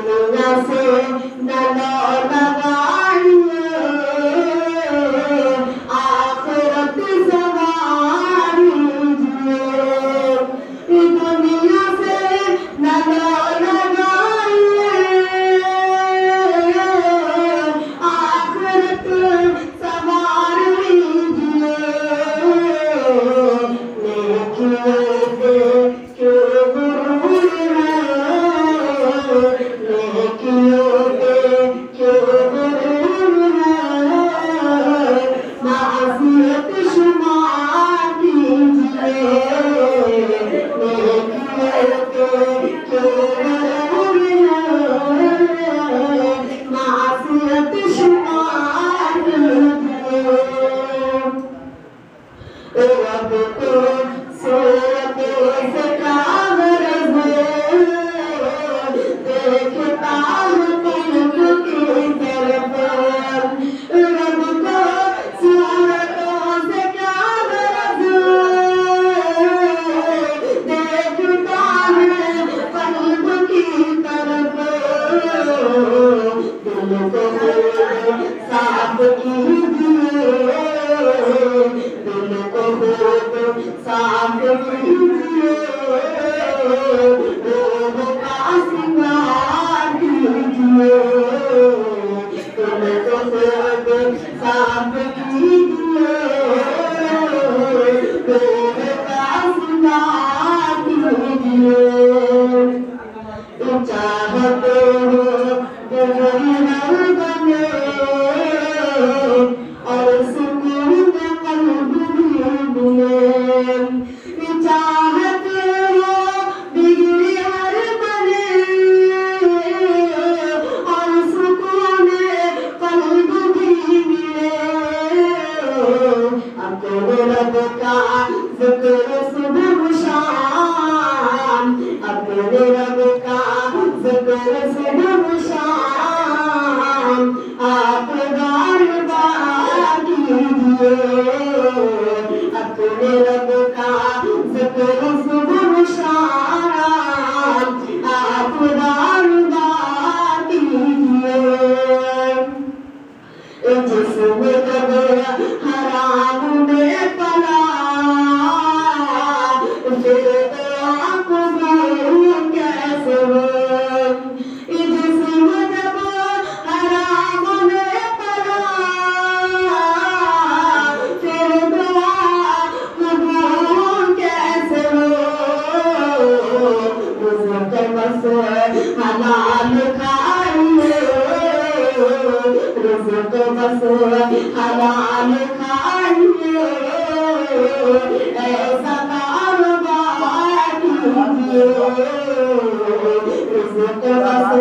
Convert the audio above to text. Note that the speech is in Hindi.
दुनिया से न लगाइए आखिरत सवारीजिए दुनिया से न लगाइए आखिरत सवार लीजिए नेकियों पे क्यों गुरूर है नेकियों पे क्यों गुरूर है मासियत शुमार कीजिए नेकियों पे क्यों गुरूर है मासियत शुमार कीजिए रब को सोते से कागज़ देखता हूँ पलक की तरफ रब को सूरतों से कागज़ देखता है पलक की तरफ दिल को साफ कीजिए दिल को साफ कीजिए रूह का सिंगार कीजिए दिल को साफ कीजिए रूह का सिंगार कीजिए चाहते हो दुनिया बने और सुकून कल्ब मिले चाहते हो बिगड़ी हर बने और सुकून कल्ब भी मिले अपने रब का जिक्र सुबह शाम अपने रब का जिक्र सुबह शाम आप बार बार कीजिए अपने रब का जिक्र सुबह शाम आप बार बार कीजिए जिसमें जब हराम में पला फिर आपको कैसे हो जिसमें जब हराम में पला फिर आपको कैसे हो उसके बस हलाल खाइए रिज़्क़ बस हलाल खाइए ऐसा कारोबार कीजिए रिज़्क़ बस